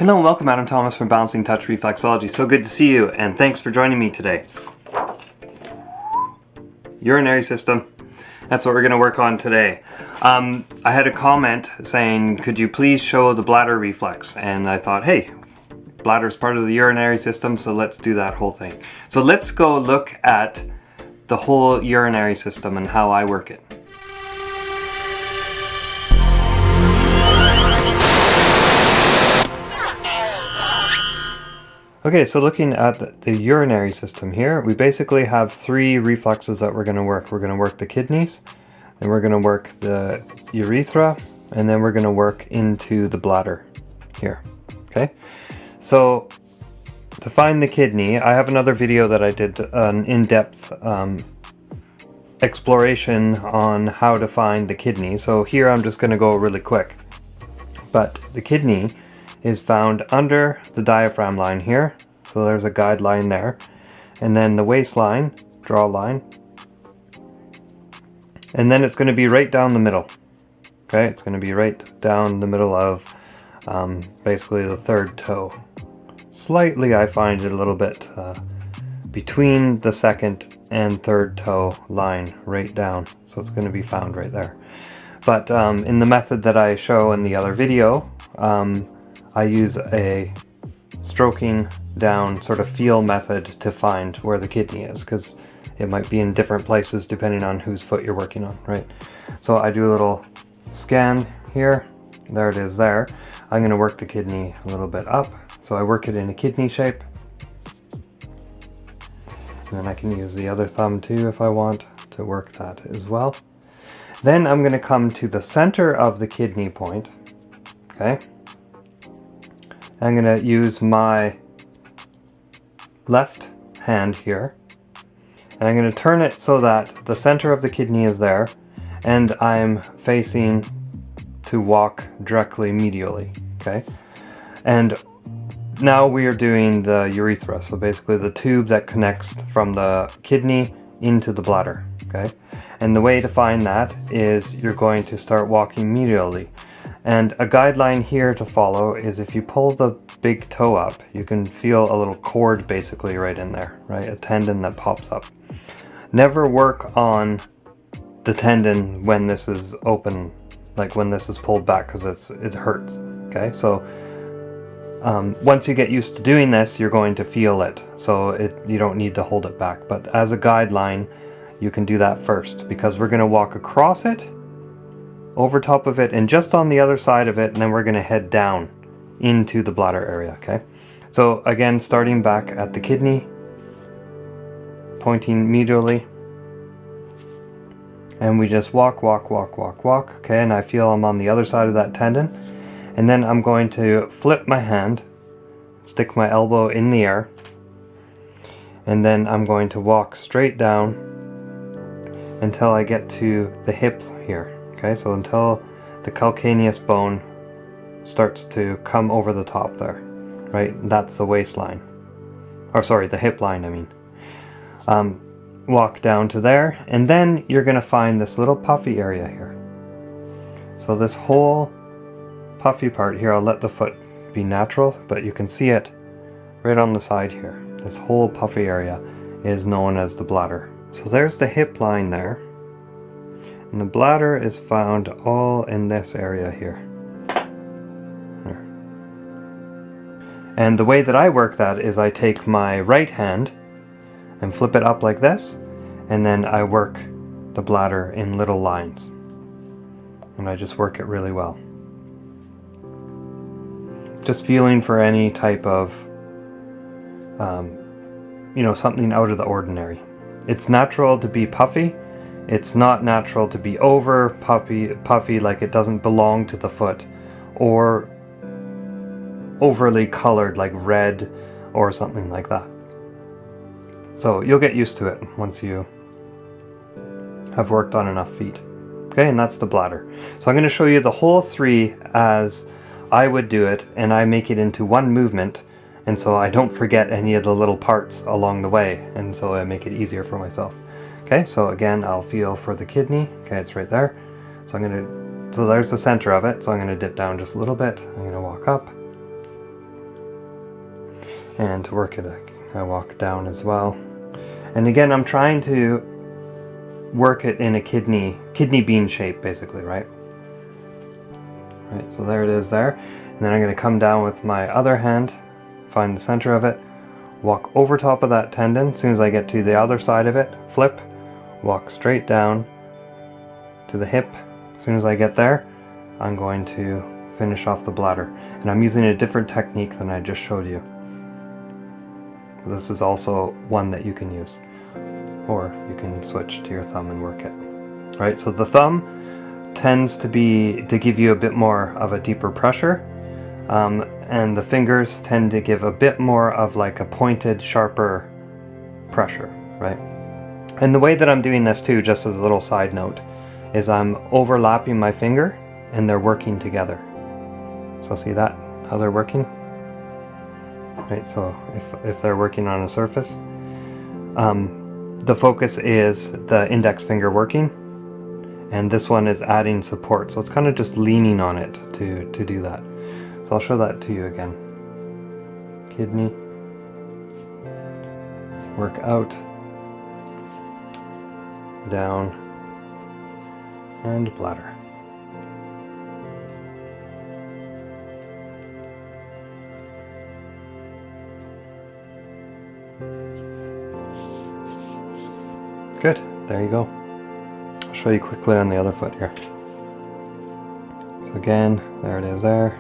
Hello and welcome, Adam Thomas from Balancing Touch Reflexology. So good to see you, and thanks for joining me today. Urinary system, that's what we're going to work on today. I had a comment saying, could you please show the bladder reflex? And I thought, hey, bladder is part of the urinary system, so let's do that whole thing. So let's go look at the whole urinary system and how I work it. Okay, so looking at the urinary system here, we basically have three reflexes that we're going to work. We're going to work the kidneys, then we're going to work the urethra, and then we're going to work into the bladder here. Okay, so to find the kidney, I have another video that I did an in-depth exploration on how to find the kidney. So here I'm just going to go really quick. But the kidney is found under the diaphragm line here. So there's a guideline there. And then the waistline, draw a line. And then it's going to be right down the middle. Okay, it's going to be right down the middle of basically the third toe. Slightly, I find it a little bit between the second and third toe line, right down. So it's going to be found right there. But in the method that I show in the other video, I use a stroking down sort of feel method to find where the kidney is, because it might be in different places depending on whose foot you're working on, right? So I do a little scan here. There it is there. I'm going to work the kidney a little bit up. So I work it in a kidney shape. And then I can use the other thumb too if I want to work that as well. Then I'm going to come to the center of the kidney point. Okay. I'm going to use my left hand here, and I'm going to turn it so that the center of the kidney is there, and I'm facing to walk directly medially. Okay, and now we are doing the urethra, so basically the tube that connects from the kidney into the bladder. Okay, and the way to find that is you're going to start walking medially. And a guideline here to follow is if you pull the big toe up, you can feel a little cord basically right in there, right? A tendon that pops up. Never work on the tendon when this is open, like when this is pulled back, because it hurts, okay? So once you get used to doing this, you're going to feel it. So you don't need to hold it back. But as a guideline, you can do that first, because we're going to walk across it, over top of it, and just on the other side of it, and then we're going to head down into the bladder area. Okay, so again, starting back at the kidney, pointing medially, and we just walk. Okay, and I feel I'm on the other side of that tendon, and then I'm going to flip my hand, stick my elbow in the air, and then I'm going to walk straight down until I get to the hip here. Okay, so until the calcaneus bone starts to come over the top there, right? That's the waistline. Or sorry, the hip line, I mean. Walk down to there, and then you're going to find this little puffy area here. So this whole puffy part here, I'll let the foot be natural, but you can see it right on the side here. This whole puffy area is known as the bladder. So there's the hip line there. And the bladder is found all in this area here. And the way that I work that is I take my right hand and flip it up like this, and then I work the bladder in little lines. And I just work it really well. Just feeling for any type of, something out of the ordinary. It's natural to be puffy. It's not natural to be over puffy, like it doesn't belong to the foot, or overly colored like red or something like that. So you'll get used to it once you have worked on enough feet. Okay, and that's the bladder. So I'm going to show you the whole three as I would do it, and I make it into one movement, and so I don't forget any of the little parts along the way, and so I make it easier for myself. Okay, so again, I'll feel for the kidney. Okay, it's right there. So so there's the center of it. So I'm going to dip down just a little bit. I'm going to walk up. And to work it, I walk down as well. And again, I'm trying to work it in a kidney bean shape, basically, right? Right, so there it is there. And then I'm going to come down with my other hand, find the center of it, walk over top of that tendon. As soon as I get to the other side of it, flip, walk straight down to the hip. As soon as I get there, I'm going to finish off the bladder. And I'm using a different technique than I just showed you. This is also one that you can use. Or you can switch to your thumb and work it. Right, so the thumb tends to give you a bit more of a deeper pressure. And the fingers tend to give a bit more of like a pointed, sharper pressure, right? And the way that I'm doing this too, just as a little side note, is I'm overlapping my finger and they're working together. So see that, how they're working? Right, so if they're working on a surface, the focus is the index finger working, and this one is adding support. So it's kind of just leaning on it to do that. So I'll show that to you again. Kidney, work out, down, and bladder. Good, there you go. I'll show you quickly on the other foot here. So again, there it is there.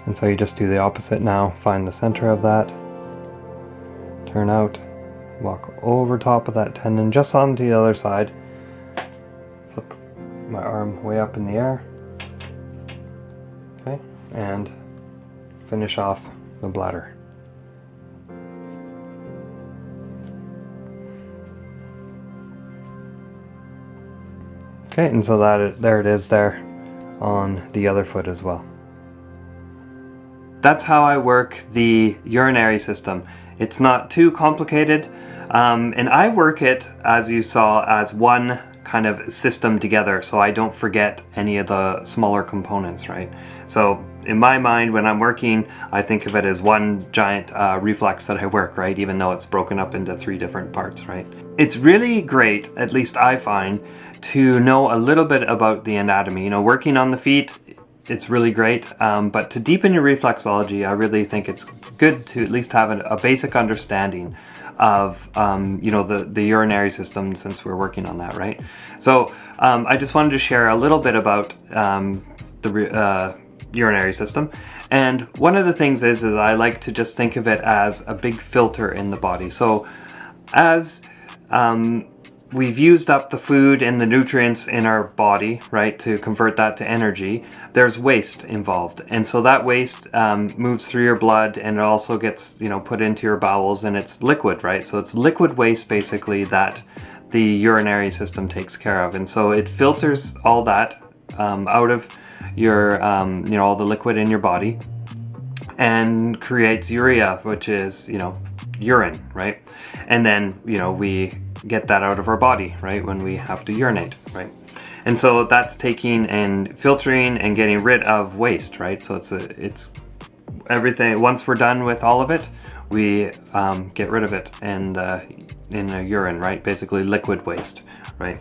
And so you just do the opposite now. Find the center of that, turn out, walk over top of that tendon, just onto the other side. Flip my arm way up in the air. Okay, and finish off the bladder. Okay, and so there it is there on the other foot as well. That's how I work the urinary system. It's not too complicated, and I work it, as you saw, as one kind of system together, so I don't forget any of the smaller components, right? So in my mind, when I'm working, I think of it as one giant reflex that I work, right? Even though it's broken up into 3 different parts, right? It's really great, at least I find, to know a little bit about the anatomy. You know, working on the feet, it's really great, but to deepen your reflexology, I really think it's good to at least have a basic understanding of you know, the urinary system, since we're working on that, right? So I just wanted to share a little bit about the urinary system, and one of the things is I like to just think of it as a big filter in the body. So as we've used up the food and the nutrients in our body, right, to convert that to energy, there's waste involved. And so that waste moves through your blood, and it also gets, you know, put into your bowels, and it's liquid, right? So it's liquid waste basically that the urinary system takes care of. And so it filters all that out of your, you know, all the liquid in your body, and creates urea, which is, you know, urine, right? And then, you know, we get that out of our body, right, when we have to urinate, right? And so that's taking and filtering and getting rid of waste, right? So it's everything. Once we're done with all of it, we get rid of it and in the urine, right? Basically liquid waste, right?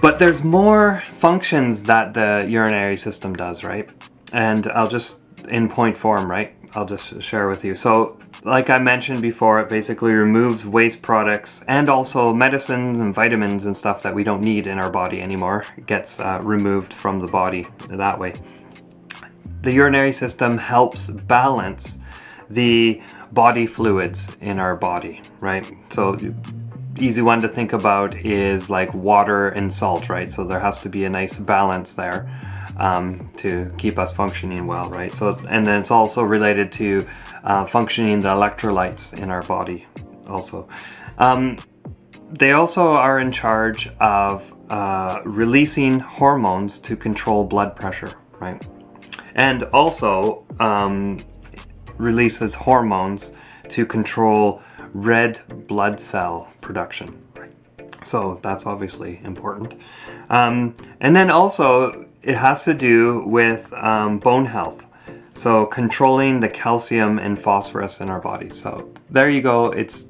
But there's more functions that the urinary system does, right? And I'll just, in point form, right, I'll just share with you. So like I mentioned before, it basically removes waste products and also medicines and vitamins and stuff that we don't need in our body anymore. It gets removed from the body that way. The urinary system helps balance the body fluids in our body, right? So easy one to think about is like water and salt, right? So there has to be a nice balance there to keep us functioning well, right? So, and then it's also related to functioning the electrolytes in our body also. They also are in charge of releasing hormones to control blood pressure, right? And also releases hormones to control red blood cell production, right? So that's obviously important. And then also it has to do with bone health. So controlling the calcium and phosphorus in our bodies. So there you go. It's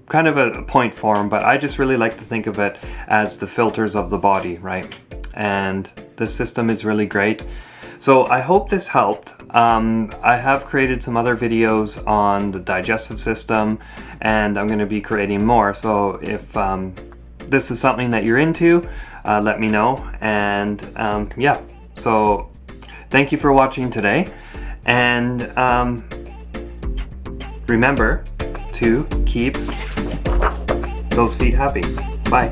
kind of a point form, but I just really like to think of it as the filters of the body, right? And this system is really great. So I hope this helped. I have created some other videos on the digestive system, and I'm going to be creating more. So if this is something that you're into, let me know. And yeah, so thank you for watching today. And remember to keep those feet happy. Bye.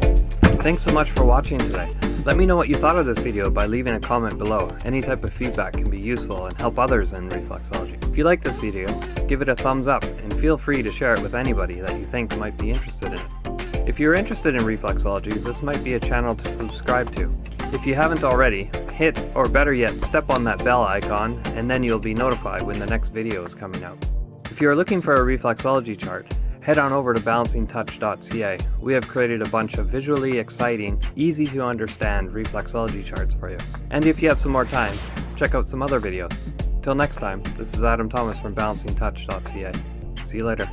Thanks so much for watching today. Let me know what you thought of this video by leaving a comment below. Any type of feedback can be useful and help others in reflexology. If you like this video, give it a thumbs up and feel free to share it with anybody that you think might be interested in it. If you're interested in reflexology, this might be a channel to subscribe to. If you haven't already, hit, or better yet, step on that bell icon, and then you'll be notified when the next video is coming out. If you are looking for a reflexology chart, head on over to balancingtouch.ca. We have created a bunch of visually exciting, easy to understand reflexology charts for you. And if you have some more time, check out some other videos. Till next time, this is Adam Thomas from balancingtouch.ca. See you later.